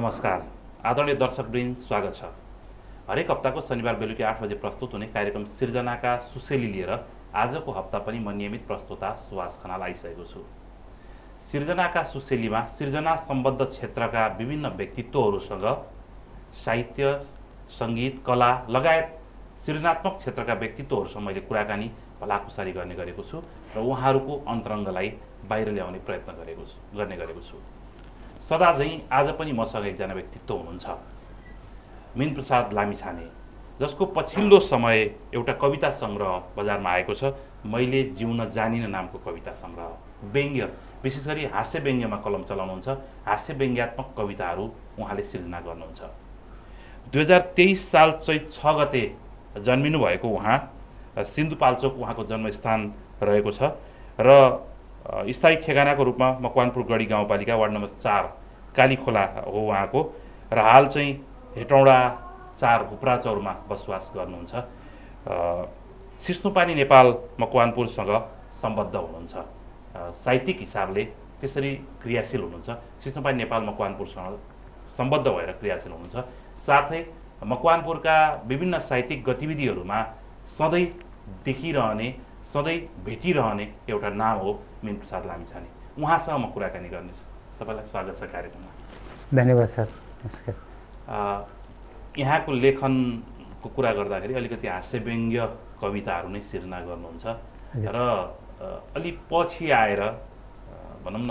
नमस्कार आदरणीय दर्शकवृन्द, स्वागत छ। हरेक हप्ताको शनिबार बेलुकी 8 बजे प्रस्तुत हुने कार्यक्रम सिर्जनाका सुसेली लिएर आजको हप्ता पनि म नियमित प्रस्तुता सुभाष खनाल आइसकेको छु। सिर्जनाका सुसेलीमा सिर्जना सम्बद्ध क्षेत्रका विभिन्न व्यक्तित्वहरूसँग साहित्य, सङ्गीत, कला लगायत सृजनात्मक क्षेत्रका व्यक्तित्वहरूसँग मैले कुराकानी भलाकुसारी गर्ने गरेको छु र उहाँहरूको अन्तरङ्गलाई बाहिर ल्याउने प्रयत्न गर्ने गरेको छु। सदा झैँ आज पनि मसँग एकजना व्यक्तित्व हुनुहुन्छ, मीनप्रसाद लामिछाने, जसको पछिल्लो समय एउटा कविता सङ्ग्रह बजारमा आएको छ, मैले जिउन जानिन नामको कविता सङ्ग्रह। व्यङ्ग्य, विशेष गरी हास्य व्यङ्ग्यमा कलम चलाउनुहुन्छ। हास्य व्यङ्ग्यात्मक कविताहरू उहाँले सिर्जना गर्नुहुन्छ। 2023 साल चैत 6 गते जन्मिनु भएको उहाँ सिन्धुपाल्चोक उहाँको जन्मस्थान रहेको छ र स्थायी ठेगानाको रूपमा मकवानपुर गढी गाउँपालिका वार्ड नम्बर 4 कालीखोला हो उहाँको, र हाल चाहिँ हेटौँडा 4 हुप्राचौरमा बसोबास गर्नुहुन्छ। सिस्नुपानी नेपाल मकवानपुरसँग सम्बद्ध हुनुहुन्छ। साहित्यिक हिसाबले त्यसरी क्रियाशील हुनुहुन्छ। सिस्नुपानी नेपाल मकवानपुरसँग सम्बद्ध भएर क्रियाशील हुनुहुन्छ। साथै मकवानपुरका विभिन्न साहित्यिक गतिविधिहरूमा सधैँ देखिरहने, सधैँ भेटिरहने एउटा नाम हो मीनप्रसाद लामिछाने। उहाँसँग म कुराकानी गर्नेछु। तपाईँलाई स्वागत छ कार्यक्रममा। धन्यवाद सर। नमस्कार। यहाँको लेखनको कुरा गर्दाखेरि अलिकति हास्य व्यङ्ग्य कविताहरू नै सिर्जना गर्नुहुन्छ र अलि पछि आएर भनौँ न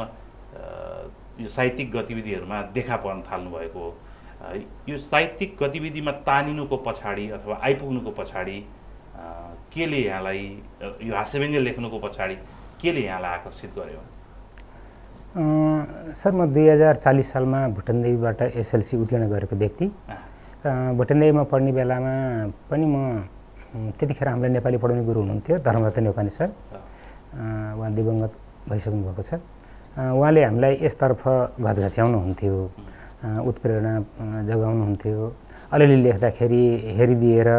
यो साहित्यिक गतिविधिहरूमा देखा पर्न थाल्नुभएको हो। यो साहित्यिक गतिविधिमा तानिनुको पछाडि अथवा आइपुग्नुको पछाडि केले यहाँलाई, यो हास्य व्यङ्ग्य लेख्नुको पछाडि केले यहाँलाई आकर्षित गर्यो? सर, म 2040 सालमा भुटनदेवीबाट एसएलसी उत्तीर्ण गरेको व्यक्ति। भुटनदेवीमा पढ्ने बेलामा पनि म त्यतिखेर हाम्रो नेपाली पढाउने गुरु हुनुहुन्थ्यो धर्मरत्न नेपाली सर। उहाँ दिवंगत भइसक्नु भएको छ। उहाँले हामीलाई यसतर्फ घचघच्याउनुहुन्थ्यो, उत्प्रेरणा जगाउनुहुन्थ्यो। अलिअलि लेख्दाखेरि हेरिदिएर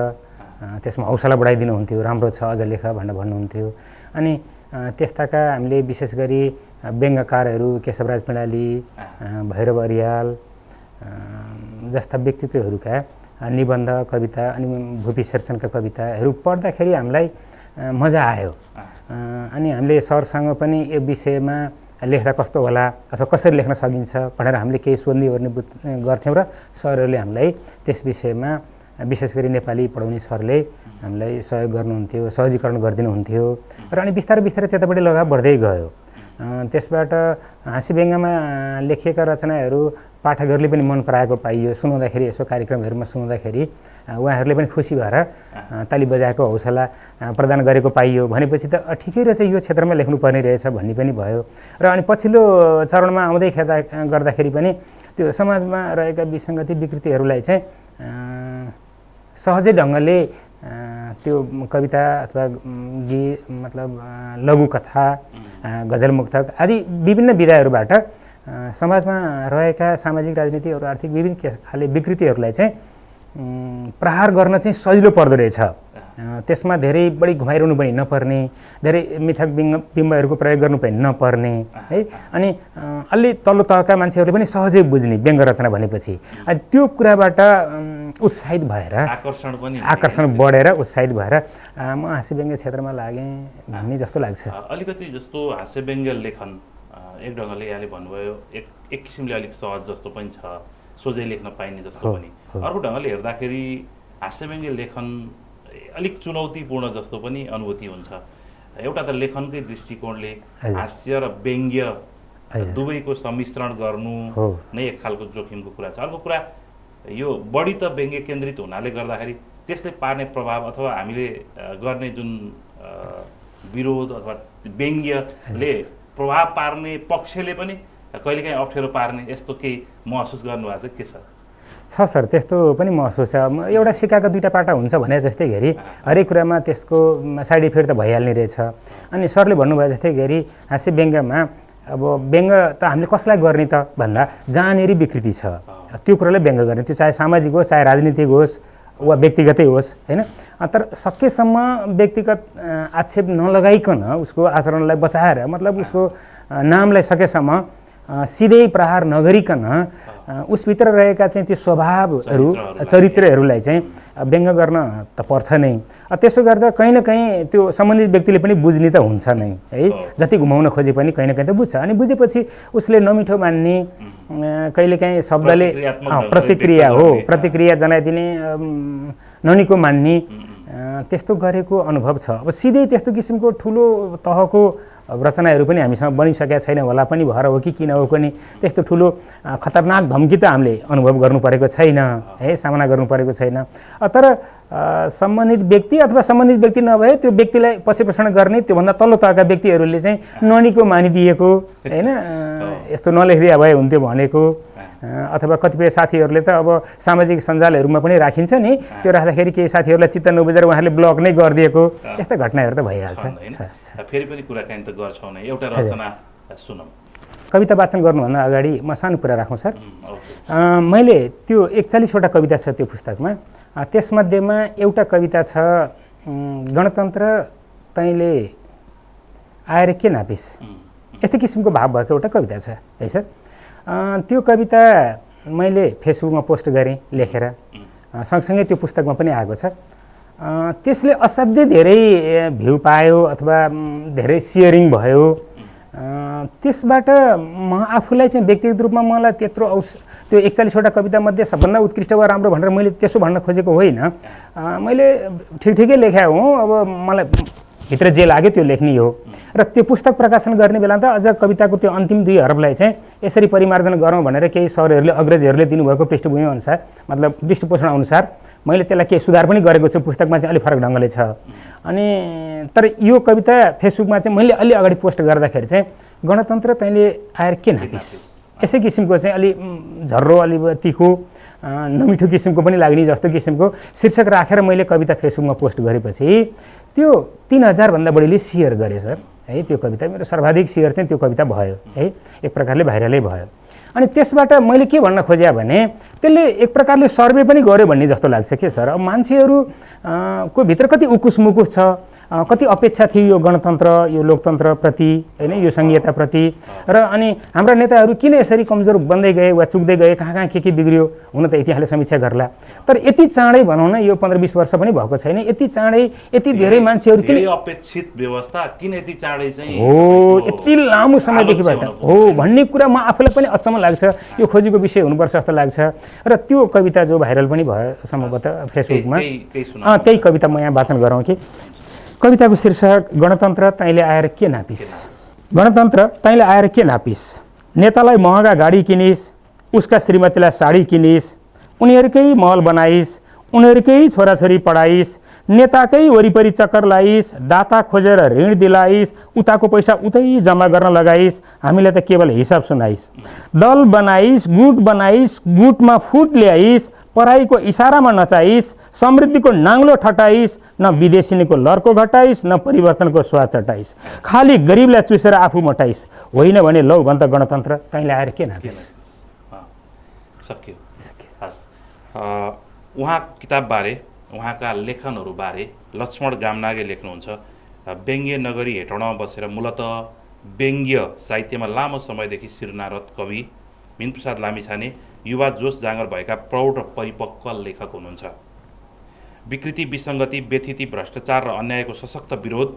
त्यसमा हौसला बढाइदिनुहुन्थ्यो, राम्रो छ अझ लेख भनेर भन्नुहुन्थ्यो। अनि त्यस्ताका हामीले विशेष गरी व्यङ्ग्यकारहरू केशवराज पिँडाली, भैरव अर्याल जस्ता व्यक्तित्वहरूका निबन्ध, कविता अनि भूपी शेरचनका कविताहरू पढ्दाखेरि हामीलाई मजा आयो। अनि हामीले सरसँग पनि यो विषयमा लेख्दा कस्तो होला अथवा कसरी लेख्न सकिन्छ भनेर हामीले केही सोध्ने गर्थ्यौँ र सरहरूले हामीलाई त्यस विषयमा विशेष गरी नेपाली पढाउने सरले हामीलाई सहयोग गर्नुहुन्थ्यो, सहजीकरण गरिदिनुहुन्थ्यो र अनि बिस्तारै बिस्तारै त्यतापट्टि लगाव बढ्दै गयो। त्यसबाट हाँस्य व्यङ्ग्यमा लेखिएका रचनाहरू पाठकहरूले पनि मन पराएको पाइयो। सुनाउँदाखेरि यसो कार्यक्रमहरूमा सुनाउँदाखेरि उहाँहरूले पनि खुसी भएर ताली बजाएको, हौसला प्रदान गरेको पाइयो। भनेपछि त ठिकै रहेछ, यो क्षेत्रमा लेख्नुपर्ने रहेछ भन्ने पनि भयो। र अनि पछिल्लो चरणमा आउँदै गर्दाखेरि पनि त्यो समाजमा रहेका विसङ्गति विकृतिहरूलाई चाहिँ सहजै ढङ्गले त्यो कविता अथवा गीत लघुकथा, गजल मुक्तक आदि विभिन्न विधाहरूबाट समाजमा रहेका सामाजिक, राजनीतिक र आर्थिक विभिन्न खाले विकृतिहरूलाई चाहिँ प्रहार गर्न चाहिँ सजिलो पर्दो रहेछ। त्यसमा धेरै बढी घुमाइरहनु पनि नपर्ने, धेरै मिथक बिम्बहरूको प्रयोग गर्नु पनि नपर्ने है। अनि अलि तल्लो तहका मान्छेहरूले पनि सहजै बुझ्ने व्यङ्ग्य रचना भनेपछि त्यो कुराबाट उत्साहित भएर आकर्षण बढेर उत्साहित भएर म हास्य व्यङ्ग्य क्षेत्रमा लागेँ भन्ने जस्तो लाग्छ। अलिकति जस्तो हास्य व्यङ्ग्य लेखन एक ढङ्गले यहाँले भन्नुभयो एक किसिमले अलिक सहज जस्तो पनि छ, सोझै लेख्न पाइने जस्तो पनि। अर्को ढङ्गले हेर्दाखेरि हास्य व्यङ्ग्य लेखन अलिक चुनौतीपूर्ण जस्तो पनि अनुभूति हुन्छ। एउटा त लेखनकै दृष्टिकोणले हास्य र व्यङ्ग्य दुवैको सम्मिश्रण गर्नु नै एक खालको जोखिमको कुरा छ। अर्को कुरा यो बढी त व्यङ्ग्य केन्द्रित हुनाले गर्दाखेरि त्यसले पार्ने प्रभाव अथवा हामीले गर्ने जुन विरोध अथवा व्यङ्ग्यले प्रभाव पार्ने पक्षले पनि कहिलेकाहीँ अप्ठ्यारो पार्ने यस्तो केही महसुस गर्नुभएको छ के छ? छ सर, त्यस्तो पनि महसुस छ। एउटा सिक्काका दुईटा पाटा हुन्छ भने जस्तै गरी हरेक कुरामा त्यसको साइड इफेक्ट त भइहाल्ने रहेछ। अनि सरले भन्नुभयो जस्तै गरी हास्य व्यङ्ग्यमा अब व्यङ्ग्य त हामीले कसलाई गर्ने त भन्दा जहाँनिर विकृति छ त्यो कुरालाई व्यङ्ग्य गर्ने, त्यो चाहे सामाजिक होस्, चाहे राजनीतिक होस् वा व्यक्तिगतै होस् होइन। तर सकेसम्म व्यक्तिगत आक्षेप नलगाइकन उसको आचरणलाई बचाएर उसको नामलाई सकेसम्म सिधै प्रहार नगरिकन उसभित्र रहेका चाहिँ त्यो स्वभावहरू चरित्रहरूलाई चाहिँ व्यङ्ग गर्न त पर्छ नै। त्यसो गर्दा कहीँ न कहीँ त्यो सम्बन्धित व्यक्तिले पनि बुझ्ने त हुन्छ नै है, जति घुमाउन खोजे पनि कहीँ न कहीँ त बुझ्छ। अनि बुझेपछि उसले नमिठो मान्ने, कहिलेकाहीँ शब्दले प्रतिक्रिया हो, प्रतिक्रिया जनाइदिने, ननिको मान्ने, त्यस्तो गरेको अनुभव छ। अब सिधै त्यस्तो किसिमको ठुलो तहको रचनाहरू पनि हामीसँग बनिसकेका छैन होला पनि भएर हो कि किन हो पनि, त्यस्तो ठुलो खतरनाक धम्की त हामीले अनुभव गर्नु परेको छैन है, सामना गर्नु परेको छैन। तर सम्बन्धित व्यक्ति अथवा सम्बन्धित व्यक्ति नभए त्यो व्यक्तिलाई पछिपोषण गर्ने त्योभन्दा तल्लो तहका व्यक्तिहरूले चाहिँ ननिको मानिदिएको होइन, यस्तो नलेखिदिया भए हुन्थ्यो भनेको, अथवा कतिपय साथीहरूले त अब सामाजिक सञ्जालहरूमा पनि राखिन्छ नि, त्यो राख्दाखेरि केही साथीहरूलाई चित्त नबुझेर उहाँहरूले ब्लक नै गरिदिएको, यस्ता घटनाहरू त भइहाल्छ। फेरि पनि कुराकानी त गर्छौँ नै, एउटा रचना सुनौँ। कविता वाचन गर्नुभन्दा अगाडि म सानो कुरा राखौँ सर। मैले त्यो 41वटा कविता छ त्यो पुस्तकमा, त्यसमध्येमा एउटा कविता छ गणतन्त्र तैँले आएर के नापिस, यस्तै किसिमको भाव भएको एउटा कविता छ है सर। त्यो कविता मैले फेसबुकमा पोस्ट गरेँ लेखेर, सँगसँगै त्यो पुस्तकमा पनि आएको छ। त्यसले असाध्यै धेरै भ्यू पायो अथवा धेरै सेयरिङ भयो। त्यसबाट म आफूलाई चाहिँ व्यक्तिगत रूपमा मलाई त्यत्रो त्यो 41वटा कवितामध्ये सबभन्दा उत्कृष्ट वा राम्रो भनेर मैले त्यसो भन्न खोजेको होइन। मैले ठिकै लेखेँ हो, अब मलाई भित्र जे लाग्यो त्यो लेख्ने हो। र त्यो पुस्तक प्रकाशन गर्ने बेला त अझ कविताको त्यो अन्तिम 2 हरफलाई चाहिँ यसरी परिमार्जन गरौँ भनेर केही सरहरूले अग्रजहरूले दिनुभएको पृष्ठभूमि अनुसार, मतलब दृष्टिपोषण अनुसार मैले त्यसलाई केही सुधार पनि गरेको छु। पुस्तकमा चाहिँ अलिक फरक ढङ्गले छ। अनि तर यो कविता फेसबुकमा चाहिँ मैले अलि अगाडि पोस्ट गर्दाखेरि चाहिँ गणतन्त्र तैँले आएर के नापिस, यसै किसिमको चाहिँ अलि झर्रो, अलि तिखो, नमिठो किसिमको पनि लाग्ने जस्तो किसिमको शीर्षक राखेर मैले कविता फेसबुकमा पोस्ट गरेपछि त्यो 3000 भन्दा बढीले सेयर गरे सर है। त्यो कविता मेरो सर्वाधिक सेयर चाहिँ त्यो कविता भयो है, एक प्रकारले भाइरलै भयो। अनि त्यसबाट मैले के भन्न खोजेँ भने त्यसले एक प्रकारले सर्वे पनि गर्यो भन्ने जस्तो लाग्छ के सर। अब मान्छेहरू को भित्र कति उकुस मुकुस छ, कति अपेक्षा थियो यो गणतन्त्र, यो लोकतन्त्रप्रति होइन, यो संहिताप्रति, र अनि हाम्रा नेताहरू किन यसरी कमजोर बन्दै गए वा चुक्दै गए, कहाँ के बिग्रियो, हुन त इतिहासले समीक्षा गर्ला। तर यति चाँडै भनौँ न, यो 15-20 वर्ष पनि भएको छैन, यति चाँडै यति धेरै मान्छेहरू किन अपेक्षित व्यवस्था किन यति चाँडै चाहिँ हो, यति लामो समयदेखिबाट हो भन्ने कुरा म आफूलाई पनि अचम्म लाग्छ। यो खोजीको विषय हुनुपर्छ जस्तो लाग्छ। र त्यो कविता जो भाइरल पनि भयो सम्भवतः फेसबुकमा, त्यही कविता म यहाँ वाचन गरौँ कि। कविताको शीर्षक गणतन्त्र तैँले आएर के नापिस। गणतन्त्र तैँले आएर के नापिस, नेतालाई महँगा गाडी किनिस, उसका श्रीमतीलाई साडी किनिस, उनीहरूकै महल बनाइस, उनीहरूकै छोराछोरी पढाइस, नेताकै वरिपरि चक्कर लाइस, दाता खोजेर ऋण दिलाइस, उताको पैसा उतै जम्मा गर्न लगाइस, हामीलाई त केवल हिसाब सुनाइस, दल बनाइस, गुट बनाइस, गुटमा फुट ल्याइस, पढाइको इसारामा नचाइस, समृद्धिको नाङ्लो ठटाइस, न विदेशिनीको लर्को घटाइस, न परिवर्तनको स्वाद चटाइस, खाली गरिबलाई चुसेर आफू मटाइस, होइन भने लौ भन्छ गणतन्त्र तैँले आएर के नापिस। सक्यो। हस्, उहाँ किताबबारे, उहाँका लेखनहरूबारे लक्ष्मण गामनागे लेख्नुहुन्छ, व्यङ्ग्य नगरी हेटौँडामा बसेर मूलतः व्यङ्ग्य साहित्यमा लामो समयदेखि शिरनारत कवि मिनप्रसाद लामिछाने युवा जोस जाँगर भएका प्रौढ र परिपक्व लेखक हुनुहुन्छ। विकृति, विसङ्गति, व्यथिति, भ्रष्टाचार र अन्यायको सशक्त विरोध,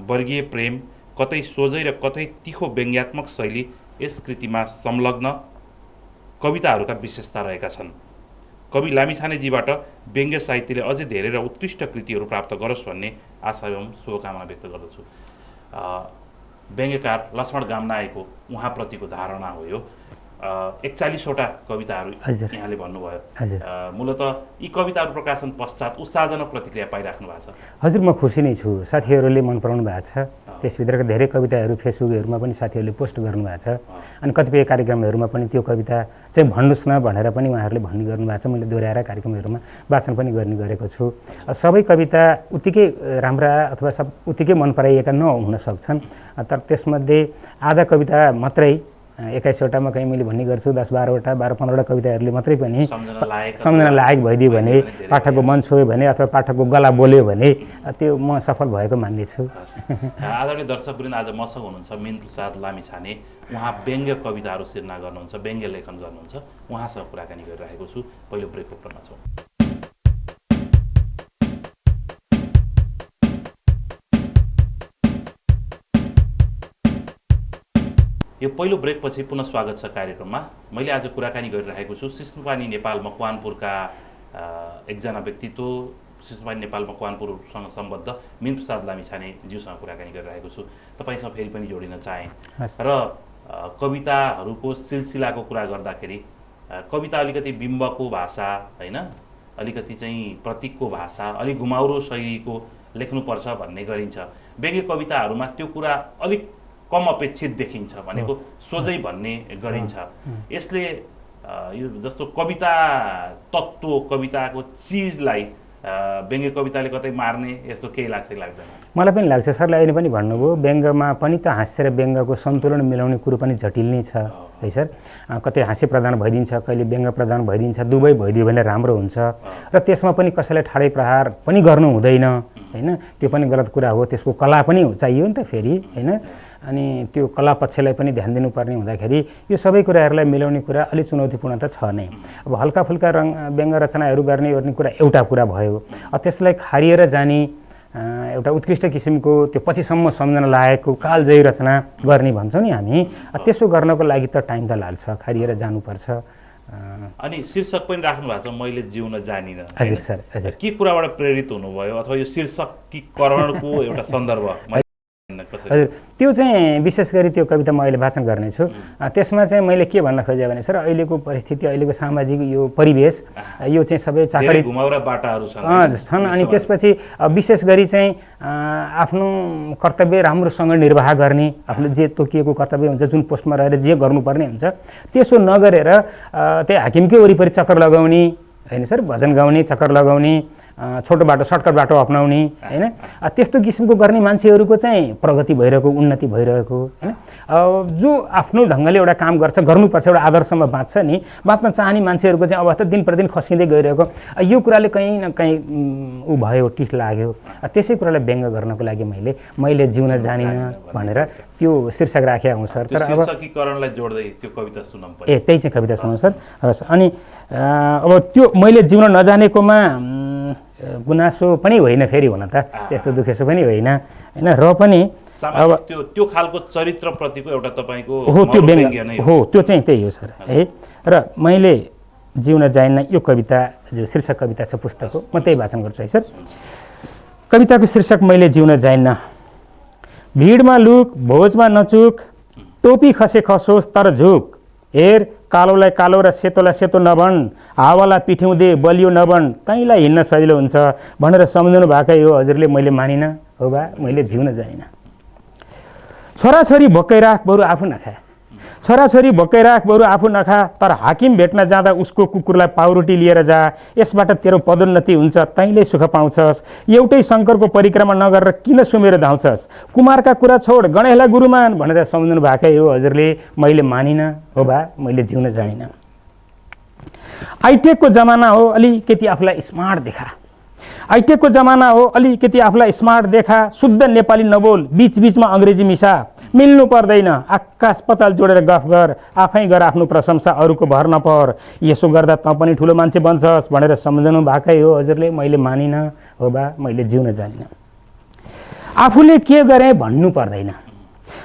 वर्गीय प्रेम, कतै सोझै र कतै तिखो व्यङ्ग्यात्मक शैली यस कृतिमा संलग्न कविताहरूका विशेषता रहेका छन्। कवि लामिछानेजीबाट व्यङ्ग्य साहित्यले अझै धेरै र उत्कृष्ट कृतिहरू प्राप्त गरोस् भन्ने आशा एवं शुभकामना व्यक्त गर्दछु। व्यङ्ग्यकार लक्ष्मण गामनाएको उहाँप्रतिको धारणा हो यो। 41वटा कविताहरू यहाँले भन्नुभयो, मूलतः यी कविताहरू प्रकाशन पश्चात उत्साहजनक प्रतिक्रिया पाइराख्नु भएको छ। हजुर, म खुसी नै छु, साथीहरूले मन पराउनु भएको छ। त्यसभित्रका धेरै कविताहरू फेसबुकहरूमा पनि साथीहरूले पोस्ट गर्नुभएको छ। अनि कतिपय कार्यक्रमहरूमा पनि त्यो कविता चाहिँ भन्नुहोस् न भनेर पनि उहाँहरूले भन्ने गर्नुभएको छ। मैले दोहोऱ्याएर कार्यक्रमहरूमा वाचन पनि गर्ने गरेको छु। सबै कविता उत्तिकै राम्रा अथवा उत्तिकै मन पराइएका नहुन सक्छन्, तर त्यसमध्ये आधा कविता मात्रै 21वटामा कहीँ मैले भन्ने गर्छु 10-12वटा 12-15वटा कविताहरूले मात्रै पनि सम्झना लायक भइदियो भने, पाठकको मन छोयो भने अथवा पाठकको गला बोल्यो भने त्यो म सफल भएको मान्नेछु। आदरणीय दर्शकवृन्द, आज मसँग हुनुहुन्छ मीन प्रसाद लामिछाने। उहाँ व्यङ्ग्य कविताहरू सिर्जना गर्नुहुन्छ, व्यङ्ग्य लेखन गर्नुहुन्छ। उहाँसँग कुराकानी गरिरहेको छु। पहिलो ब्रेकको क्रममा छौँ। यो पहिलो ब्रेकपछि पुनः स्वागत छ कार्यक्रममा। मैले आज कुराकानी गरिरहेको छु सिस्नुपानी नेपाल मकवानपुरका एकजना व्यक्तित्व, सिस्नुपानी नेपाल मकवानपुरसँग सम्बद्ध मीन प्रसाद लामिछाने ज्यूसँग कुराकानी गरिरहेको छु। तपाईँसँग फेरि पनि जोडिन चाहेँ र कविताहरूको सिलसिलाको कुरा गर्दाखेरि कविता अलिकति बिम्बको भाषा होइन, अलिकति चाहिँ प्रतीकको भाषा, अलिक घुमाउरो शैलीको लेख्नुपर्छ भन्ने गरिन्छ। व्यङ्ग्य कविताहरूमा त्यो कुरा अलिक कम अपेक्षित देखिन्छ भनेको सोझै भन्ने गरिन्छ। यसले यो जस्तो कविता तत्त्व, कविताको चिजलाई व्यङ्ग्य कविताले कतै मार्ने यस्तो केही लाग्छ कि लाग्दैन? मलाई पनि लाग्छ। सरले अहिले पनि भन्नुभयो व्यङ्ग्यमा पनि त हास्य र व्यङ्ग्यको सन्तुलन मिलाउने कुरो पनि जटिल नै छ है सर। कतै हास्य प्रधान भइदिन्छ, कहिले व्यङ्ग्य प्रधान भइदिन्छ, दुवै भइदियो भने राम्रो हुन्छ र त्यसमा पनि कसैलाई ठाडै प्रहार पनि गर्नु हुँदैन होइन। त्यो पनि गलत कुरा हो। त्यसको कला पनि चाहियो नि त फेरि होइन। अनि त्यो कला पक्षलाई पनि ध्यान दिनुपर्ने हुँदाखेरि यो सबै कुराहरूलाई मिलाउने कुरा अलिक चुनौतीपूर्ण त छ नै। अब हल्का फुल्का व्यङ्ग्य रचनाहरू गर्ने कुरा एउटा कुरा भयो। त्यसलाई खारिएर जाने एउटा उत्कृष्ट किसिमको त्यो पछिसम्म सम्झना लागेको कालजयी रचना गर्ने भन्छौँ नि हामी, त्यसो गर्नको लागि त टाइम त लाग्छ, खारिएर जानुपर्छ। अनि शीर्षक पनि राख्नु भएको छ मैले जिउन जानिनँ। हजुर सर, हजुर। के कुराबाट प्रेरित हुनुभयो अथवा यो शीर्षकीकरणको एउटा सन्दर्भ? हजुर, त्यो चाहिँ विशेष गरी त्यो कविता म अहिले वाचन गर्नेछु। त्यसमा चाहिँ मैले के भन्न खोजेँ भने सर, अहिलेको परिस्थिति, अहिलेको सामाजिक यो परिवेश, यो चाहिँ सबै चाकरी घुमाउरा बाटाहरू छन्। अनि त्यसपछि विशेष गरी चाहिँ आफ्नो कर्तव्य राम्रोसँग निर्वाह गर्ने, आफ्नो जे तोकिएको कर्तव्य हुन्छ, जुन पोस्टमा रहेर जे गर्नुपर्ने हुन्छ त्यसो नगरेर त्यही हाकिमकै वरिपरि चक्कर लगाउने होइन सर, भजन गाउने, चक्कर लगाउने, छोटो बाटो सर्टकट बाटो अप्नाउने होइन, त्यस्तो किसिमको गर्ने मान्छेहरूको चाहिँ प्रगति भइरहेको, उन्नति भइरहेको होइन। जो आफ्नो ढङ्गले एउटा काम गर्छ, गर्नुपर्छ, एउटा आदर्शमा बाँच्छ नि, बाँच्न चाहने मान्छेहरूको चाहिँ अवस्था दिन प्रतिदिन खसिँदै गइरहेको, यो कुराले कहीँ न कहीँ ऊ भयो, टिठ लाग्यो। त्यसै कुरालाई व्यङ्ग्य गर्नको लागि मैले जिउन जानिनँ भनेर त्यो शीर्षक राखेको हुँ सर। तर अब शीर्षकीकरणलाई जोड्दै त्यो कविता सुनौँ। त्यही चाहिँ कविता सुनौँ सर। हवस्। अनि अब त्यो मैले जिउन नजानेकोमा गुनासो पनि होइन फेरि, हुन त त्यस्तो दुखेसो पनि होइन होइन, र पनि अब त्यो खालको चरित्रप्रतिको एउटा तपाईँको हो त्यो व्यङ्ग्य नै हो, त्यो चाहिँ त्यही हो सर है। र मैले जिउन जानिनँ यो कविता, जो शीर्षक कविता छ पुस्तकको, म त्यही वाचन गर्छु है सर। कविताको शीर्षक मैले जिउन जानिनँ। भिडमा लुक, भोजमा नचुक, टोपी खसे खसोस् तर झुक, हेर कालोलाई कालो र सेतोलाई सेतो नबन, हावालाई पिठ्याउँदै बलियो नबन, तैँलाई हिँड्न सजिलो हुन्छ भनेर सम्झनु भएकै हो हजुरले, मैले मानिनँ हो बा, मैले जिउन जानिनँ। छोराछोरी भोकै राख बरु आफू नखा, छोराछोरी भोकै राख बरु आफू नखा, तर हाकिम भेट्न जाँदा उसको कुकुरलाई पाउरोटी लिएर जा, यसबाट तेरो पदोन्नति हुन्छ, तैँले सुख पाउँछस्, एउटै शङ्करको परिक्रमा नगरेर किन सुमेर धाउँछस्, कुमारका कुरा छोड गणेशलाई गुरुमान भनेर सम्झनु भएकै हो हजुरले, मैले मानिनँ हो बा, मैले जिउन जानिनँ। आइटेकको जमाना हो अलिकति आफूलाई स्मार्ट देखा, आइटेकको जमाना हो अलिकति आफूलाई स्मार्ट देखा, शुद्ध नेपाली नबोल, बिचबिचमा अङ्ग्रेजी मिसा, मिल्नु पर्दैन, आकाश पताल जोडेर गफ गर, आफै गर आफ्नो प्रशंसा, अरूको भर नपर, यसो गर्दा तँ पनि ठुलो मान्छे बन्छस् भनेर सम्झनु भएकै हो हजुरले, मैले मानिनँ हो बा, मैले जिउन जानिनँ। आफूले के गरेँ भन्नु पर्दैन,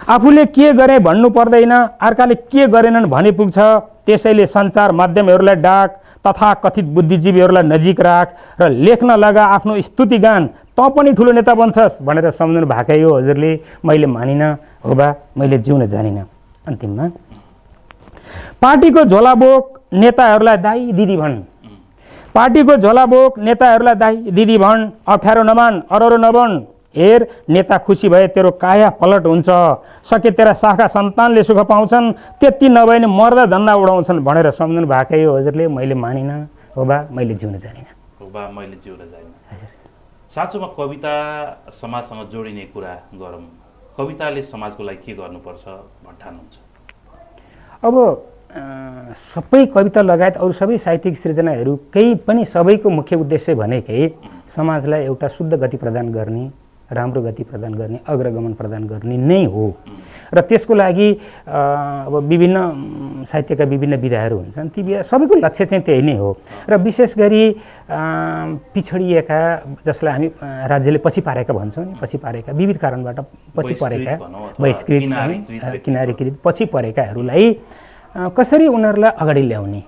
आफूले के गरेँ भन्नु पर्दैन, अर्काले के गरेनन् भने पुग्छ, त्यसैले सञ्चार माध्यमहरूलाई डाक, तथा कथित बुद्धिजीवीहरूलाई नजिक राख र लेख्न लगा आफ्नो स्तुति गान, तँ पनि ठुलो नेता बन्छस् भनेर सम्झनु भएकै हो हजुरले, मैले मानिनँ हो बा, मैले जिउन जानिनँ। अन्तिममा पार्टीको झोला बोक नेताहरूलाई दाई दिदी भन्, पार्टीको झोला बोक नेताहरूलाई दाई दिदी भन्, अप्ठ्यारो नमान अररो नबन, हेर नेता खुसी भए तेरो काया पलट हुन्छ, सके तेरा शाखा सन्तानले सुख पाउँछन्, त्यति नभए नि मर्दा धन्दा उडाउँछन् भनेर सम्झनु भएकै हो हजुरले, मैले मानिनँ हो बा, मैले जिउन जानिनँ हो बा, मैले जिउन जानिनँ। हजुर, साँचोमा कविता समाजसँग जोडिने कुरा गरौँ, कविताले समाजको लागि के गर्नुपर्छ भन्नुहुन्छ? अब सबै कविता लगायत अरू सबै साहित्यिक सृजनाहरू केही पनि सबैको मुख्य उद्देश्य भनेकै समाजलाई एउटा शुद्ध गति प्रदान गर्ने, राम्रो गति प्रदान गर्ने, अग्रगमन प्रदान गर्ने नै हो। र त्यसको लागि अब विभिन्न साहित्यका विभिन्न विधाहरू हुन्छन्, ती सबैको लक्ष्य चाहिँ त्यही नै हो। र विशेष गरी पिछडिएका, जसलाई हामी राज्यले पछि पारेका भन्छौँ नि, पछि पारेका विविध कारणबाट पछि परेका, बहिष्कृत, किनारीकृत पछि परेकाहरूलाई कसरी उनीहरूलाई अगाडि ल्याउने,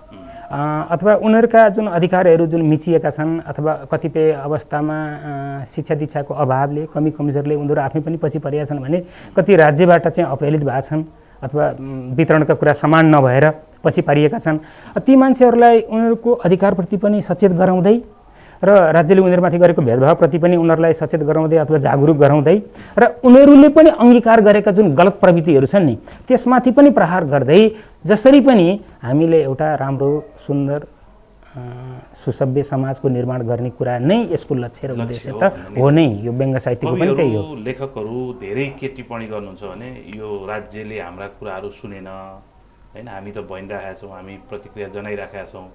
अथवा उनीहरूका जुन अधिकारहरू जुन मिचिएका छन् अथवा कतिपय अवस्थामा शिक्षा दीक्षाको अभावले, कमी कमजोरले उनीहरू आफै पनि पछि परेका छन् भने, कति राज्यबाट चाहिँ अपहेलित भएका छन् अथवा वितरणका कुरा समान नभएर पछि पारिएका छन्, ती मान्छेहरूलाई उनीहरूको अधिकारप्रति पनि सचेत गराउँदै र राज्यले उनीहरूमाथि गरेको भेदभावप्रति पनि उनीहरूलाई सचेत गराउँदै अथवा जागरुक गराउँदै र उनीहरूले पनि अङ्गीकार गरेका जुन गलत प्रवृत्तिहरू छन् नि त्यसमाथि पनि प्रहार गर्दै जसरी पनि हामीले एउटा राम्रो सुन्दर सुसभ्य समाजको निर्माण गर्ने कुरा नै यसको लक्ष्य र उद्देश्य त हो नै। यो व्यङ्ग साहित्यको पनि त्यही हो। लेखकहरू धेरै के टिप्पणी गर्नुहुन्छ भने यो राज्यले हाम्रा कुराहरू सुनेन हैन, हामी त भनिरहेका छौँ, हामी प्रतिक्रिया जनाइरहेका छौँ,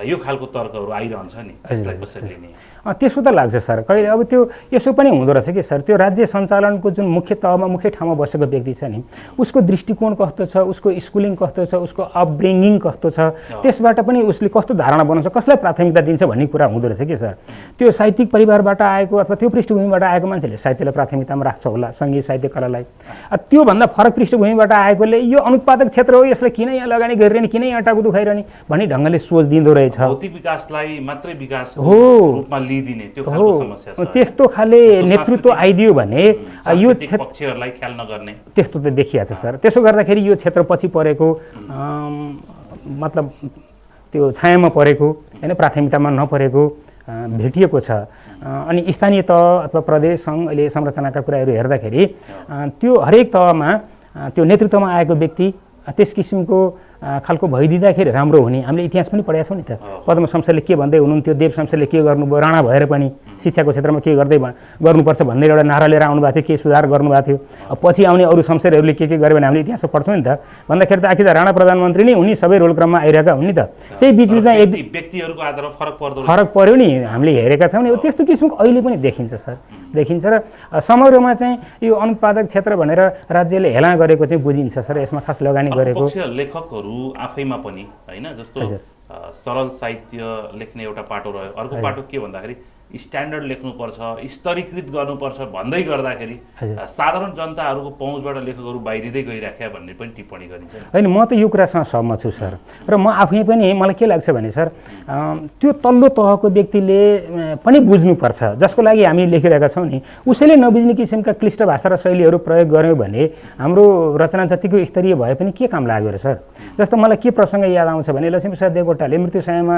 यो खालको तर्कहरू आइरहन्छ नि, यसलाई कसरी लिने? त्यसो त लाग्छ सर। कहिले अब त्यो यसो पनि हुँदो रहेछ कि सर, त्यो राज्य सञ्चालनको जुन मुख्य तहमा मुख्य ठाउँमा बसेको व्यक्ति छ नि, उसको दृष्टिकोण कस्तो छ, उसको स्कुलिङ कस्तो छ, उसको अपब्रिङ्गिङ कस्तो छ, त्यसबाट पनि उसले कस्तो धारणा बनाउँछ, कसलाई प्राथमिकता दिन्छ भन्ने कुरा हुँदो रहेछ कि सर। त्यो साहित्यिक परिवारबाट आएको अथवा त्यो पृष्ठभूमिबाट आएको मान्छेले साहित्यलाई प्राथमिकतामा राख्छ होला, सङ्गीत साहित्य कलालाई। त्योभन्दा फरक पृष्ठभूमिबाट आएकोले यो अनुत्पादक क्षेत्र हो, यसलाई किन यहाँ लगानी गरिरहने, किन यहाँ टाउको दुखाइरहने भन्ने ढङ्गले सोच दिँदो रहेछ। भौतिक विकासलाई मात्रै विकास रूपमा लिइदिने त्यो खालको समस्या छ। त्यस्तो खाले नेतृत्व आइदियो भने यो पक्षहरूलाई ख्याल नगर्ने त्यस्तो त देखिया छ सर। त्यसो गर्दाखेरि यो क्षेत्र पछि परेको, मतलब त्यो छायामा परेको हैन, प्राथमिकतामा नपरेको भेटिएको छ। अनि स्थानीय तह अथवा प्रदेश सङ्घ अहिले संरचनाका कुराहरू हेर्दाखेरि त्यो हरेक तहमा त्यो नेतृत्वमा आएको व्यक्ति त्यस किसिमको खालको भइदिँदाखेरि राम्रो हुने। हामीले इतिहास पनि पढेका छौँ नि त, पद्म शमशेरले के भन्दै हुनुहुन्थ्यो, देव शमशेरले के गर्नुभयो, राणा भएर पनि शिक्षाको क्षेत्रमा के गर्दै गर्नुपर्छ भन्ने एउटा नारा लिएर आउनुभएको थियो, के सुधार गर्नुभएको थियो। पछि आउने अरू शमशेरहरूले के गर्यो भने हामीले इतिहास पढ्छौँ नि त, भन्दाखेरि त आखिर त राणा प्रधानमन्त्री नै उनी सबै रोल क्रममा आइरहेका हुन् नि त। त्यही बिचबिचमा व्यक्तिहरूको आधारमा फरक पर्यो नि, हामीले हेरेका छौँ नि। त्यस्तो किसिमको अहिले पनि देखिन्छ सर, देखिन्छ। र समग्रमा चाहिँ यो अनुत्पादक क्षेत्र भनेर राज्यले हेला गरेको चाहिँ बुझिन्छ सर, यसमा खास लगानी गरेको लेखकहरू आफैमा पनि हैन, जस्तो सरल साहित्य लेख्ने एउटा पाटो रह्यो, अर्को पाटो के भन्दाखेरि स्ट्यान्डर्ड लेख्नुपर्छ, स्तरीकृत गर्नुपर्छ भन्दै गर्दाखेरि साधारण जनताहरूको पहुँचबाट लेखकहरू बाहिरिँदै गइराख्या भन्ने पनि टिप्पणी गरिन्छ। होइन, म त यो कुरासँग सहमत छु सर। र म आफै पनि, मलाई के लाग्छ भने सर, त्यो तल्लो तहको व्यक्तिले पनि बुझ्नुपर्छ, जसको लागि हामी लेखिरहेका छौँ नि, उसैले नबुझ्ने किसिमका क्लिष्ट भाषा र शैलीहरू प्रयोग गऱ्यौँ भने हाम्रो रचना जतिको स्तरीय भए पनि के काम लाग्यो र सर। जस्तो मलाई के प्रसङ्ग याद आउँछ भने लक्ष्मीप्रसाद देवकोटाले मृत्युशयमा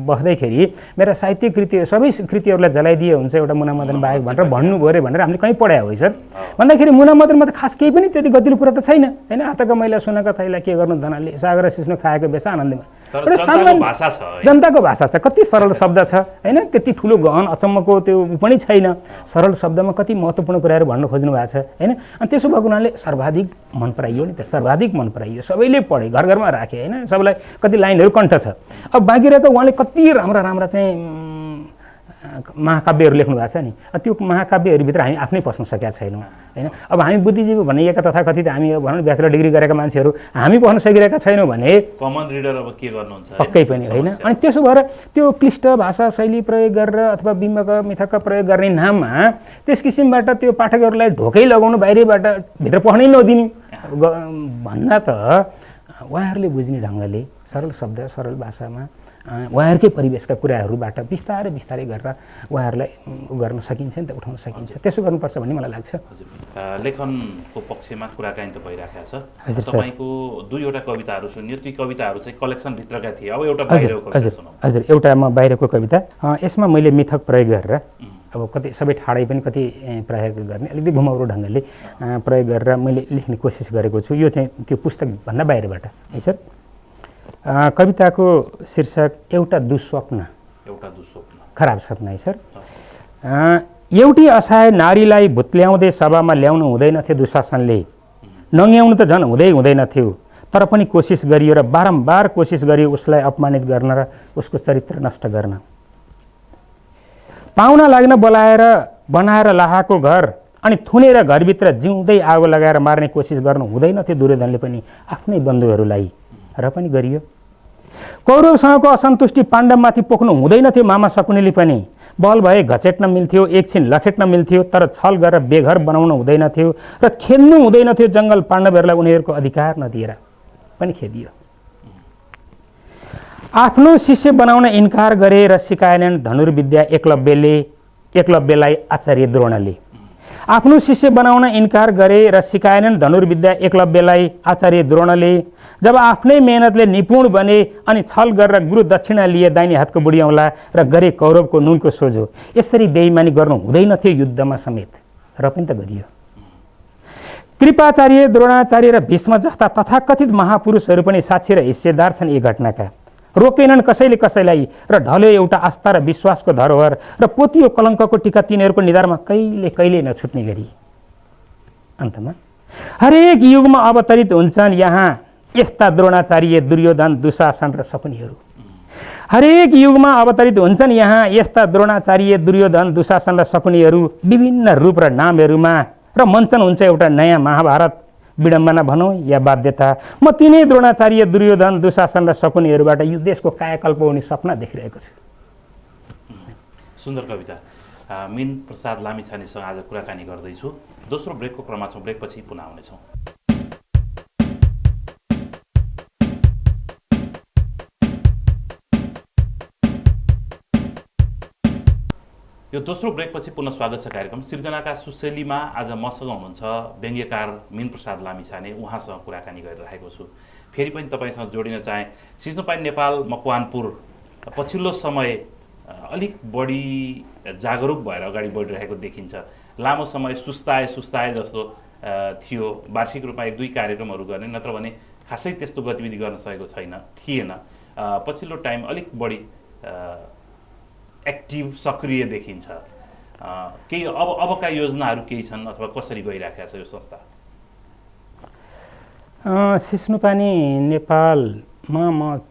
बस्दैखेरि मेरा साहित्यिक कृति सबै कृति लाई जलाइदिए हुन्छ एउटा मुनामदन बाहेक भनेर भन्नुभयो अरे भनेर हामीले कहीँ पढायो है सर। भन्दाखेरि मुनामदनमा त खास केही पनि त्यति गतिलो कुरा त छैन हैन। हातका मैला सुनका थैला के गर्नु धनाले, सागर सिस्नो खाएको बेसा आनन्दमा, एउटा सामान्य भाषा छ, जनताको भाषा छ, कति सरल शब्द छ हैन, त्यति ठुलो गहन अचम्मको त्यो पनि छैन। सरल शब्दमा कति महत्त्वपूर्ण कुराहरू भन्न खोज्नु भएको छ हैन। अनि त्यसो भएको हुनाले सर्वाधिक मन पराइयो नि त, सर्वाधिक मन पराइयो, सबैले पढे, घर घरमा राखे हैन, सबैलाई कति लाइनहरू कण्ठ छ। अब बाँकी रहेको उहाँले कति राम्रा राम्रा चाहिँ महाकाव्यहरू लेख्नु भएको छ नि, त्यो महाकाव्यहरूभित्र हामी आफ्नै पस्न सकेका छैनौँ हैन। अब हामी बुद्धिजीवी भनिएका तथाकथित हामी भनौँ ब्याचलर डिग्री गरेका मान्छेहरू हामी पस्न सकिरहेका छैनौँ भने कमन रिडर अब के गर्नुहुन्छ पक्कै पनि होइन। अनि त्यसो भएर त्यो क्लिष्ट भाषा शैली प्रयोग गरेर अथवा बिम्बक मिथक प्रयोग गर्ने नाममा त्यस किसिमबाट त्यो पाठकहरूलाई ढोकै लगाउनु, बाहिरबाट भित्र पढ्नै नदिने भन्दा त उहाँहरूले बुझ्ने ढङ्गले सरल शब्द सरल भाषामा उहाँहरूकै परिवेशका कुराहरूबाट बिस्तारै बिस्तारै गरेर उहाँहरूलाई गर्न सकिन्छ नि त, उठाउन सकिन्छ। त्यसो गर्नुपर्छ भन्ने मलाई लाग्छ। हजुर, लेखनको पक्षमा कुराकानी त भइरहेको छ। तपाईँको दुईवटा कविताहरू सुनियो, ती कविताहरू चाहिँ कलेक्सनभित्रका थिए, अब एउटा बाहिरको कविता सुनाउँ। हजुर, एउटा म बाहिरको कविता, यसमा मैले मिथक प्रयोग गरेर अब कति सबै ठाडै पनि कति प्रयोग गर्ने अलिकति घुमाउरो ढङ्गले प्रयोग गरेर मैले लेख्ने कोसिस गरेको छु। यो चाहिँ त्यो पुस्तकभन्दा बाहिरबाट है सर। कविताको शीर्षक एउटा दुस्वप्न। एउटा दुस्वप्न, खराब सपना है सर। एउटी असहाय नारीलाई भुत्ल्याउँदै सभामा ल्याउनु हुँदैनथ्यो दुशासनले, नङ्ग्याउनु त झन् हुँदै हुँदैनथ्यो, तर पनि कोसिस गरियो र बारम्बार कोसिस गरियो उसलाई अपमानित गर्न र उसको चरित्र नष्ट गर्न। पाहुना लाग्न बोलाएर बनाएर लाहाको घर अनि थुनेर घरभित्र जिउँदै आगो लगाएर मार्ने कोसिस गर्नु हुँदैन थियो दुर्योधनले पनि आफ्नै बन्धुहरूलाई, र पनि गरियो। कौरवसँगको असन्तुष्टि पाण्डवमाथि पोख्नु हुँदैन थियो मामा शकुनीले पनि। बल भए घचेट्न मिल्थ्यो, एकछिन लखेट्न मिल्थ्यो, तर छल गरेर बेघर बनाउन हुँदैन थियो र खेद्नु हुँदैन थियो जङ्गल पाण्डवहरूलाई उनीहरूको अधिकार नदिएर पनि खेदियो। आफ्नो शिष्य बनाउन इन्कार गरे र सिकाएनन् धनुर्विद्या एकलव्यलाई आचार्य द्रोणले। आफ्नो शिष्य बनाउन इन्कार गरे र सिकाएनन् धनुर्विद्या एकलव्यलाई आचार्य द्रोणले। जब आफ्नै मेहनतले निपुण बने अनि छल गरेर गुरु दक्षिणा लिए दाहिने हातको बुढी औँला र गरे कौरवको नुनको सोझो। यसरी बेइमानी गर्नु हुँदैन थियो युद्धमा समेत, र पनि त गरियो। कृपाचार्य, द्रोणाचार्य र भीष्म जस्ता तथाकथित महापुरुषहरू पनि साक्षी र हिस्सेदार छन् यी घटनाका। रोकेनन् कसैले कसैलाई र ढल्यो एउटा आस्था र विश्वासको धरोहर र पोतियो कलङ्कको टीका तिनीहरूको निधारमा कहिले कहिले नछुट्ने गरी। अन्तमा हरेक युगमा अवतरित हुन्छन् यहाँ यस्ता द्रोणाचार्य, दुर्योधन, दुशासन र शकुनीहरू। हरेक युगमा अवतरित हुन्छन् यहाँ यस्ता द्रोणाचार्य, दुर्योधन, दुशासन र शकुनीहरू विभिन्न रूप र नामहरूमा, र मञ्चन हुन्छ एउटा नयाँ महाभारत। विडम्बना भनौँ या बाध्यता, म तिनै द्रोणाचार्य, दुर्योधन, दुशासन र शकुनीहरूबाट यो देशको कायाकल्प हुने सपना देखिरहेको छु। सुन्दर कविता। मीन प्रसाद लामिछानेसँग आज कुराकानी गर्दैछु। दोस्रो ब्रेकको क्रममा छौँ, ब्रेकपछि पुनः आउनेछौँ। यो दोस्रो ब्रेकपछि पुनः स्वागत छ कार्यक्रम सिर्जनाका सुशैलीमा। आज मसँग हुनुहुन्छ व्यङ्ग्यकार मीन प्रसाद लामिछाने, उहाँसँग कुराकानी गरिरहेको छु। फेरि पनि तपाईँसँग जोडिन चाहे, सिस्नुपानी नेपाल मकवानपुर पछिल्लो समय अलिक बढी जागरुक भएर अगाडि बढिरहेको देखिन्छ। लामो समय सुस्ताए जस्तो थियो, वार्षिक रूपमा 1-2 कार्यक्रमहरू गर्ने, नत्र भने खासै त्यस्तो गतिविधि गर्न सकेको थिएन। पछिल्लो टाइम अलिक बढी एक्टिभ, सक्रिय देखिन्छ। केही अबका योजनाहरू केही छन् अथवा कसरी गइराखेको छ यो संस्था? सिस्नुपानी नेपालमा म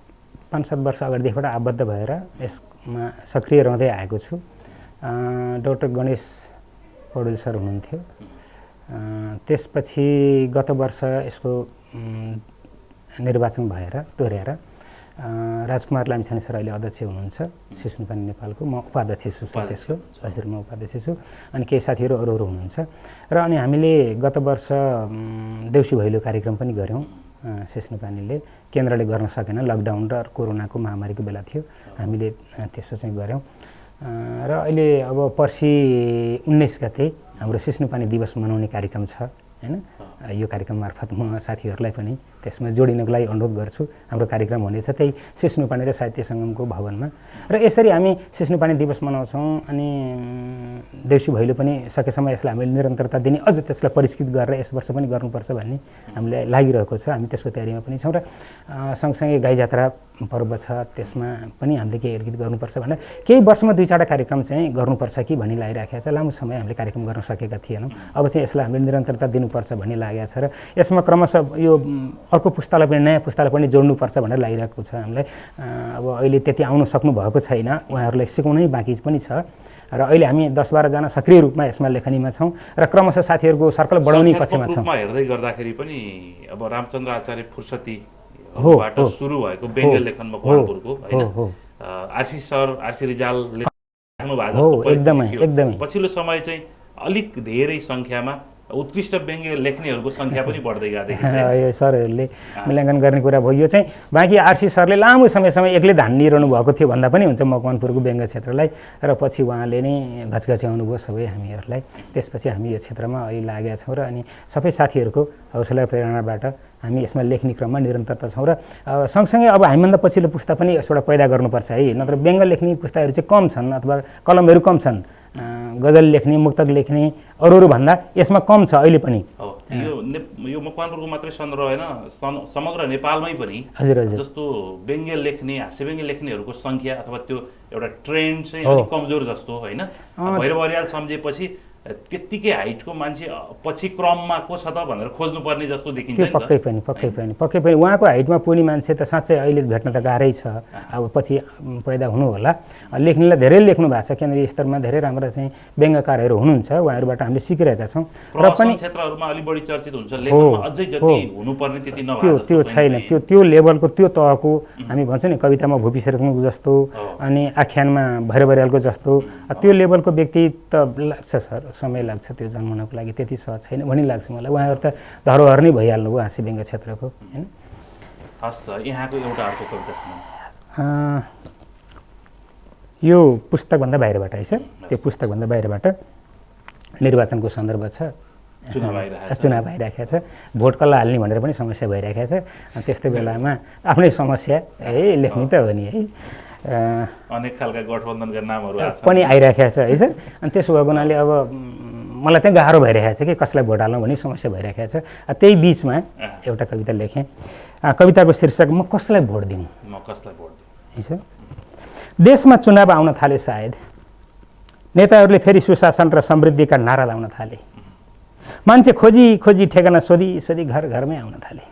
5-7 वर्ष अगाडिदेखिबाट आबद्ध भएर यसमा सक्रिय रहँदै आएको छु। डाक्टर गणेश पौडेल सर हुनुहुन्थ्यो। त्यसपछि गत वर्ष यसको निर्वाचन भएर टोर्याएर राजकुमार लामिछाने सर अहिले अध्यक्ष हुनुहुन्छ सिस्नुपानी नेपालको, म उपाध्यक्ष छु त्यसको। हजुर, म उपाध्यक्ष छु। अनि केही साथीहरू अरू हुनुहुन्छ। र अनि हामीले गत वर्ष देउसी भैलो कार्यक्रम पनि गऱ्यौँ। सिस्नुपानीले केन्द्रले गर्न सकेन, लकडाउन र कोरोनाको महामारीको बेला थियो, हामीले त्यसो चाहिँ गऱ्यौँ। र अहिले अब पर्सि 19 गते हाम्रो सिस्नुपानी दिवस मनाउने कार्यक्रम छ हैन। यो कार्यक्रम मार्फत म साथीहरूलाई पनि त्यसमा जोडिनको लागि अनुरोध गर्छु। हाम्रो कार्यक्रम हुनेछ त्यही सिस्नुपानी र साहित्य सङ्गमको भवनमा, र यसरी हामी सिस्नुपानी दिवस मनाउँछौँ। अनि देउसी भैलो पनि सकेसम्म यसलाई हामीले निरन्तरता दिने, अझ त्यसलाई परिष्कृत गरेर यस वर्ष पनि गर्नुपर्छ भन्ने हामीलाई लागिरहेको छ। हामी त्यसको तयारीमा पनि छौँ। र सँगसँगै गाई जात्रा पर्व छ, त्यसमा पनि हामीले केही एकीकृत गर्नुपर्छ भनेर केही वर्षमा 2-4 कार्यक्रम चाहिँ गर्नुपर्छ कि भन्ने लागिरहेको छ। लामो समय हामीले कार्यक्रम गर्न सकेका थिएनौँ, अब चाहिँ यसलाई हामीले निरन्तरता दिनुपर्छ भन्ने लागेको छ। र यसमा क्रमशः यो अर्को पुस्तालाई पनि, नयाँ पुस्तालाई पनि जोड्नुपर्छ भनेर लागिरहेको छ हामीलाई। अब अहिले त्यति आउनु सक्नु भएको छैन, उहाँहरूलाई सिकाउनै बाँकी पनि छ। र अहिले हामी 10-12 जना सक्रिय रूपमा यसमा लेखनीमा छौँ र क्रमशः साथीहरूको सर्कल बढाउने पक्षमा छौँ। हेर्दै गर्दाखेरि पनि अब रामचन्द्र आचार्य फुर्सतीबाट सुरु भएको व्यङ्ग्य लेखन मकवानपुरको हैन, आरसी सर, आरसी रिजालले राख्नु भएको जस्तो एकदमै पछिल्लो समय चाहिँ अलिक धेरै सङ्ख्यामा उत्कृष्ट व्यङ्ग्य लेख्नेहरूको सङ्ख्या पनि बढ्दै गएको देखिन्छ। सरहरूले मूल्याङ्कन गर्ने कुरा भयो। यो चाहिँ बाँकी आरसी सरले लामो समयसम्म एक्लै धानिरहनु भएको थियो भन्दा पनि हुन्छ मकवानपुरको व्यङ्ग्य क्षेत्रलाई, र पछि उहाँले नै घचघच्याउनु भयो सबै हामीहरूलाई। त्यसपछि हामी यो क्षेत्रमा अहिले लागेका छौँ र अनि सबै साथीहरूको हौसला प्रेरणाबाट हामी यसमा लेख्ने क्रममा निरन्तरता छौँ। र सँगसँगै अब हामीभन्दा पछिल्लो पुस्ता पनि यसबाट पैदा गर्नुपर्छ है, नत्र व्यङ्ग्य लेख्ने पुस्ताहरू चाहिँ कम छन् अथवा कलमहरू कम छन्। गजल लेख्ने, मुक्तक लेख्ने अरू भन्दा यसमा कम छ अहिले पनि। यो मकवानपुरको मात्रै सन्दर्भ होइन, समग्र नेपालमै पनि जस्तो व्यङ्ग्य लेख्ने, हास्य व्यङ्ग्य लेख्नेहरूको सङ्ख्या अथवा त्यो एउटा ट्रेन्ड चाहिँ अलिक कमजोर जस्तो होइन। भैरव अर्याल सम्झेपछि त्यत्तिकै हाइटको मान्छे पछि क्रममा को छ त भनेर खोज्नुपर्ने जस्तो देखिन्छ त्यो नि त। पक्कै पनि उहाँको हाइटमा पुग्ने मान्छे त साँच्चै अहिले भेट्न त गाह्रै छ। अब पछि पैदा हुनु होला। लेख्नेलाई धेरै लेख्नु भएको छ, केन्द्रीय स्तरमा धेरै राम्रा चाहिँ व्यङ्ग्यकारहरू हुनुहुन्छ, उहाँहरूबाट हामीले सिकिरहेका छौँ। र पनि क्षेत्रहरूमा अलि बढी चर्चित हुन्छ, लेखनमा अझै जति हुनुपर्ने त्यति नभए जस्तो त्यो छैन। त्यो लेभलको त्यो तहको हामी भन्छ नि कवितामा भूपी शेरचनको जस्तो अनि आख्यानमा भैरव बरियालको जस्तो त्यो लेभलको व्यक्ति त लाग्छ सर, समय लाग्छ त्यो जन्मनको लागि, त्यति सहज छैन भन्ने लाग्छ मलाई। उहाँहरू त धरोहर नै भइहाल्नु भयो हाँस्य व्यङ्ग्य क्षेत्रको होइन। हस् सर, यहाँको एउटा अर्को कविता सुनाउँ। यो पुस्तकभन्दा बाहिरबाट है सर, त्यो पुस्तकभन्दा बाहिरबाट निर्वाचनको सन्दर्भ छ, चुनाव भइराखेको छ, भोट कसलाई हाल्ने भनेर पनि समस्या भइराखेको छ। त्यस्तै बेलामा आफ्नै समस्या लेख्ने त हो नि है, अनेक खालका गठबन्धनका नामहरू पनि आइराखेको छ है सर। अनि त्यसो भएको हुनाले अब मलाई त्यहाँ गाह्रो भइरहेको छ कि कसलाई भोट हाल्नु भन्ने समस्या भइरहेको छ। त्यही बिचमा एउटा कविता लेखेँ, कविताको शीर्षक म कसलाई भोट दिउँ है सर। देशमा चुनाव आउन थाले, सायद नेताहरूले फेरि सुशासन र समृद्धिका नारा लाउन थाले, मान्छे खोजी खोजी ठेगाना सोधी सोधी घर घरमै आउन थाले।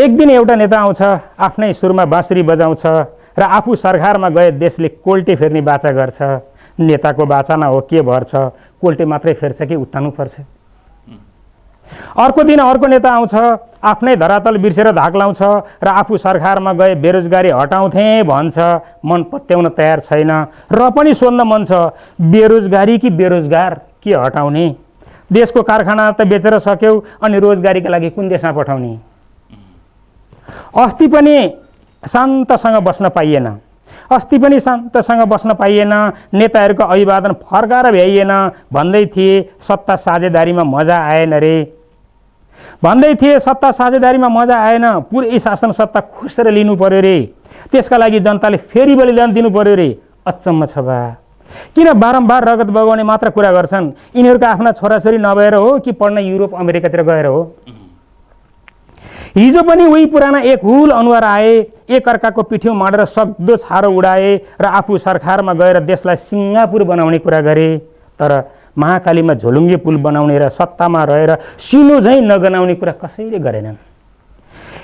एक दिन एउटा नेता आउँछ, आफ्नै सुरमा बाँसुरी बजाउँछ र आफू सरकारमा गए देशले कोल्टे फेर्ने बाचा गर्छ। नेताको बाचामा हो के भर छ, कोल्टे मात्रै फेर्छ कि उत्तानु पर्छ। अर्को दिन अर्को नेता आउँछ, आफ्नै धरातल बिर्सेर धाक लाउँछ र आफू सरकारमा गए बेरोजगारी हटाउँथे भन्छ। मन पत्याउन तयार छैन र पनि सोध्न मन छ, बेरोजगारी कि बेरोजगार के हटाउने? देशको कारखाना त बेचेर सक्यौ अनि रोजगारीका लागि कुन देशमा पठाउने? अस्ति पनि शान्तसँग बस्न पाइएन, नेताहरूको अभिवादन फर्काएर भ्याइएन। भन्दै थिए सत्ता साझेदारीमा मजा आएन, पुरै शासन सत्ता खुसेर लिनु पर्यो रे। त्यसका लागि जनताले फेरि बलिदान दिनु पर्यो रे। अचम्म छ बा, किन बारम्बार रगत बगाउने मात्र कुरा गर्छन्? यिनीहरूका आफ्ना छोराछोरी नभएर हो कि पढ्न युरोप अमेरिकातिर गएर हो? हिजो पनि उही पुराना एक हुल अनुहार आए, एक अर्काको पिठ्यौँ माडेर सक्दो छारो उडाए र आफू सरकारमा गएर देशलाई सिङ्गापुर बनाउने कुरा गरे। तर महाकालीमा झोलुङ्गे पुल बनाउने र सत्तामा रहेर सिनो झैँ नगनाउने कुरा कसैले गरेनन्।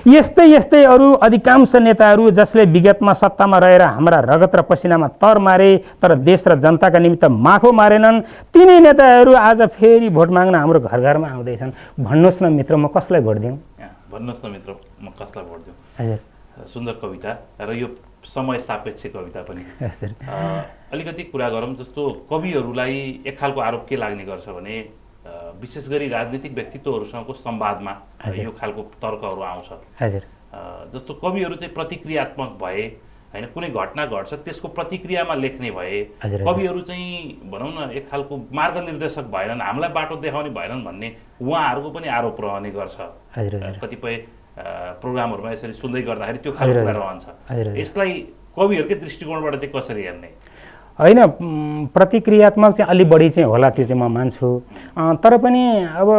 यस्तै अरू अधिकांश नेताहरू जसले विगतमा सत्तामा रहेर हाम्रा रगत र पसिनामा तर मारे तर देश र जनताका निमित्त माखो मारेनन्, तिनै नेताहरू आज फेरि भोट माग्न हाम्रो घर घरमा आउँदैछन्। भन्नुहोस् न मित्र, म कसलाई भोट दिउँ? भन्नुहोस् न मित्र, म कसलाई भोट दिउँ? हजुर, सुन्दर कविता र यो समय सापेक्ष कविता पनि। अलिकति कुरा गरौँ, जस्तो कविहरूलाई एक खालको आरोप के लाग्ने गर्छ भने विशेष गरी राजनीतिक व्यक्तित्वहरूसँगको संवादमा यो खालको तर्कहरू आउँछ। हजुर, जस्तो कविहरू चाहिँ प्रतिक्रियात्मक भए होइन, कुनै घटना घट्छ त्यसको प्रतिक्रियामा लेख्ने भए, कविहरू चाहिँ भनौँ न एक खालको मार्गनिर्देशक भएनन्, हामीलाई बाटो देखाउने भएनन् भन्ने उहाँहरूको पनि आरोप रहने गर्छ। कतिपय प्रोग्रामहरूमा यसरी सुन्दै गर्दाखेरि त्यो खालको कुरा रहन्छ। यसलाई कविहरूकै दृष्टिकोणबाट चाहिँ कसरी हेर्ने? होइन, प्रतिक्रियात्मक चाहिँ अलि बढी चाहिँ होला, त्यो चाहिँ म मान्छु। तर पनि अब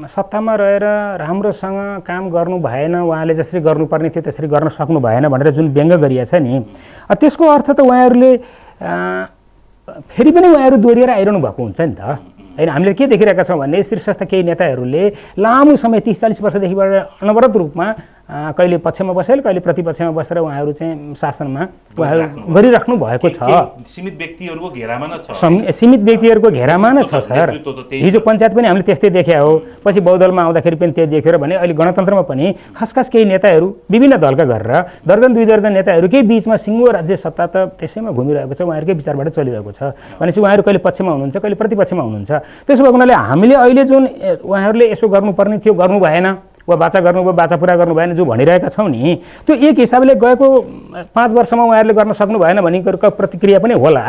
सत्तामा रहेर राम्रोसँग काम गर्नु भएन, उहाँले जसरी गर्नुपर्ने थियो त्यसरी गर्न सक्नु भएन भनेर जुन व्यङ्ग्य गरिएको छ नि, त्यसको अर्थ त उहाँहरूले फेरि पनि उहाँहरू दोहोरिएर आइरहनु भएको हुन्छ नि त होइन। हामीले के देखिरहेका छौँ भने शीर्षस्थ केही नेताहरूले लामो समय 30-40 वर्षदेखिबाट अनवरत रूपमा कहिले पक्षमा बसेर कहिले प्रतिपक्षमा बसेर उहाँहरू चाहिँ शासनमा उहाँहरू गरिराख्नु भएको छ। सीमित व्यक्तिहरूको घेरामा न छ, सीमित व्यक्तिहरूको घेरामा नै छ सर। हिजो पञ्चायत पनि हामीले त्यस्तै देखे हो, पछि बहुदलमा आउँदाखेरि पनि त्यही देख्यो र भने अहिले गणतन्त्रमा पनि खास केही नेताहरू विभिन्न दलका गरेर दर्जन 2 दर्जन नेताहरूकै बिचमा सिङ्गो राज्य सत्ता त त्यसैमा घुमिरहेको छ, उहाँहरूकै विचारबाट चलिरहेको छ। भनेपछि उहाँहरू कहिले पक्षमा हुनुहुन्छ कहिले प्रतिपक्षमा हुनुहुन्छ। त्यसो भएको हुनाले हामीले अहिले जुन उहाँहरूले यसो गर्नुपर्ने थियो गर्नु भएन, वा बाचा गर्नुभयो बाचा पुरा गर्नु भएन जो भनिरहेका छौँ नि, त्यो एक हिसाबले गएको 5 वर्षमा उहाँहरूले गर्न सक्नु भएन भन्ने कुराको प्रतिक्रिया पनि होला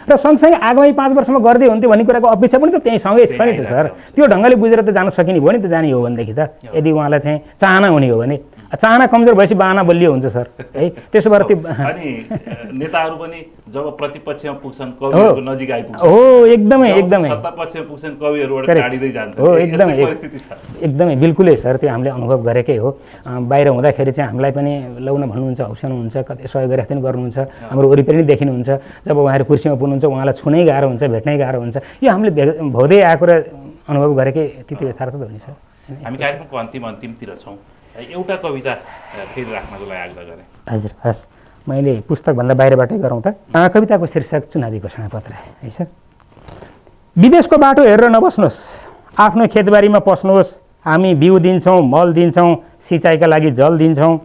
र सँगसँगै आगामी 5 वर्षमा गर्दै हुन्थ्यो भन्ने कुराको अपेक्षा पनि त त्यही सँगै छ नि त सर। त्यो ढङ्गले बुझेर त जान सकिने भयो नि त, जाने हो भनेदेखि त। यदि उहाँलाई चाहिँ चाहना हुने हो भने चाहना कमजोर भएपछि बाहना बलियो हुन्छ सर है। त्यसो भएर त्यो अनि नेताहरू पनि जब प्रतिपक्षमा पुग्छन् कविहरूको नजिक आइपुग्छ हो एकदमै एकदमै सत्ता पक्षमा पुग्छन् कविहरूबाट टाढिँदै जान्छ हो एकदमै परिस्थिति छ एकदमै बिल्कुलै सर त्यो हामीले अनुभव गरेकै हो। बाहिर हुँदाखेरि चाहिँ हामीलाई पनि लौन भन्नुहुन्छ हौसाउनुहुन्छ कतै सहयोग गरेर पनि गर्नुहुन्छ हाम्रो वरिपरि पनि देखिनुहुन्छ। जब उहाँहरू कुर्सीमा पुग्नुहुन्छ उहाँलाई छुनै गाह्रो हुन्छ भेट्नै गाह्रो हुन्छ। यो हामीले भोग्दै आएको र अनुभव गरेकै त्यो यथार्थ त हो नि सर। हामी कार्यक्रमको अन्तिमतिर छौँ। एउटा कविता फेरि राख्नको लागि आग्रह गरेँ। हजुर हस् मैले पुस्तकभन्दा बाहिरबाटै गरौँ त। कविताको शीर्षक चुनावी घोषणापत्र है सर। विदेशको बाटो हेरेर नबस्नुहोस्, आफ्नो खेतबारीमा पस्नुहोस्। हामी बिउ दिन्छौँ, मल दिन्छौँ, सिँचाइका लागि जल दिन्छौँ।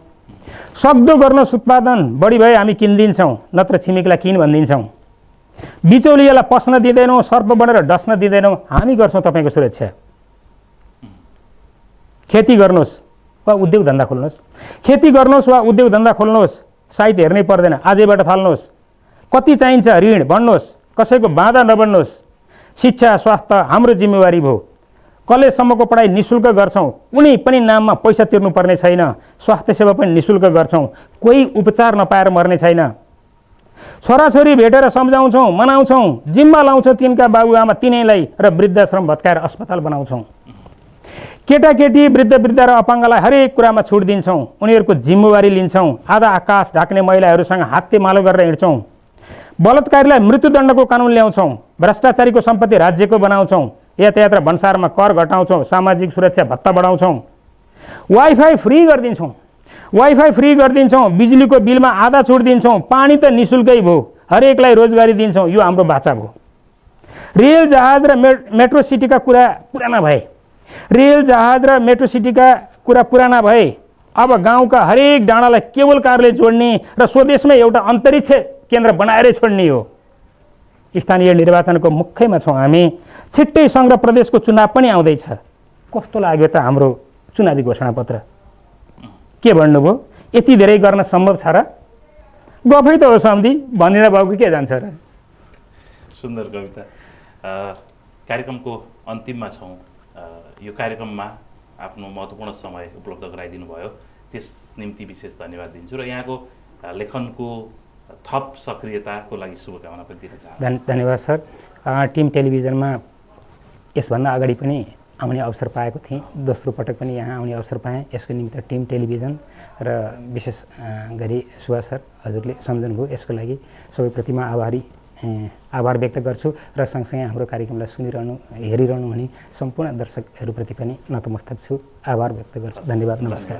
सक्दो गर्नुहोस् उत्पादन, बढी भए हामी किनिदिन्छौँ, नत्र छिमेकीलाई किन भनिदिन्छौँ। बिचौलियालाई पस्न दिँदैनौँ, सर्प बनेर डस्न दिँदैनौँ, हामी गर्छौँ तपाईँको सुरक्षा। खेती गर्नुहोस् वा उद्योग धन्दा खोल्नुहोस्, खेती गर्नुहोस् वा उद्योग धन्दा खोल्नुहोस्, साइत हेर्नै पर्दैन, आजैबाट थाल्नुहोस्। कति चाहिन्छ ऋण भन्नुहोस्, कसैको बाधा नबन्नुहोस्। शिक्षा स्वास्थ्य हाम्रो जिम्मेवारी भयो, कलेजसम्मको पढाइ निशुल्क गर्छौँ, कुनै पनि नाममा पैसा तिर्नुपर्ने छैन। स्वास्थ्य सेवा पनि निशुल्क गर्छौँ, कोही उपचार नपाएर मर्ने छैन। छोराछोरी भेटेर सम्झाउँछौँ, मनाउँछौँ, जिम्मा लाउँछौँ तिनका बाबुआमा तिनैलाई र वृद्धाश्रम भत्काएर अस्पताल बनाउँछौँ। केटाकेटी वृद्ध वृद्ध र अपाङ्गलाई हरेक कुरामा छुट दिन्छौँ, उनीहरूको जिम्मेवारी लिन्छौँ। आधा आकाश ढाक्ने महिलाहरूसँग हात्तेमालो गरेर हिँड्छौँ। बलात्कारीलाई मृत्युदण्डको कानुन ल्याउँछौँ, भ्रष्टाचारीको सम्पत्ति राज्यको बनाउँछौँ। यातायात र भन्सारमा कर घटाउँछौँ, सामाजिक सुरक्षा भत्ता बढाउँछौँ। वाइफाई फ्री गरिदिन्छौँ, बिजुलीको बिलमा आधा छुट दिन्छौँ। पानी त निशुल्कै भयो, हरेकलाई रोजगारी दिन्छौँ, यो हाम्रो बाचा भयो। रेल जहाज र मेट्रो सिटीका कुरा पुराना भए अब गाउँका हरेक डाँडालाई केबल कारले जोड्ने र स्वदेशमै एउटा अन्तरिक्ष केन्द्र बनाएरै छोड्ने हो। स्थानीय निर्वाचनको मुखैमा छौँ हामी, छिट्टै सङ्घ र प्रदेशको चुनाव पनि आउँदैछ। कस्तो लाग्यो त हाम्रो चुनावी घोषणापत्र? के भन्नुभयो? यति धेरै गर्न सम्भव छ र? गफै त हो सम्धि, भनिदिँदा भएको के जान्छ र? सुन्दर कविता। कार्यक्रमको अन्तिममा छौँ। यो कार्यक्रममा आफ्नो महत्त्वपूर्ण समय उपलब्ध गराइदिनु भयो, त्यस निम्ति विशेष धन्यवाद दिन्छु र यहाँको लेखनको थप सक्रियताको लागि शुभकामना पनि दिन चाहन्छु। धन्यवाद सर। टिम टेलिभिजनमा यसभन्दा अगाडि पनि आउने अवसर पाएको थिएँ, दोस्रो पटक पनि यहाँ आउने अवसर पाएँ। यसको निमित्त टिम टेलिभिजन र विशेष गरी सुभाष सर हजुरले सम्झनुभयो, यसको लागि सबैप्रतिमा आभार व्यक्त गर्छु र सँगसँगै हाम्रो कार्यक्रमलाई हेरिरहनु हुने सम्पूर्ण दर्शकहरूप्रति पनि नतमस्तक छु, आभार व्यक्त गर्छु। धन्यवाद, नमस्कार।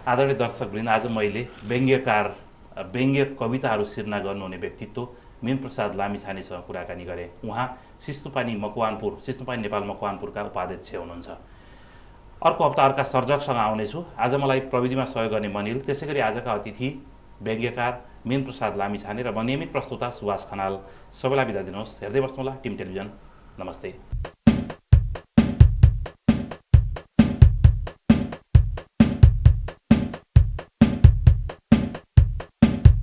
आदरणीय दर्शकवृन्द, आज मैले व्यङ्ग्य कविताहरू सिर्जना गर्नुहुने व्यक्तित्व मीन प्रसाद लामिछानेसँग कुराकानी गरेँ। उहाँ सिस्नुपानी नेपाल मकवानपुरका उपाध्यक्ष हुनुहुन्छ। अर्को हप्ता अर्का सर्जकसँग आउनेछु। आज मलाई प्रविधिमा सहयोग गर्ने मनिल, त्यसै गरी आजका अतिथि व्यङ्ग्यकार मीन प्रसाद लामिछाने र म नियमित प्रस्तुता सुभाष खनाल। सबैलाई बिदा दिनुहोस्। हेर्दै बस्नुहोला टिम टेलिभिजन। नमस्ते।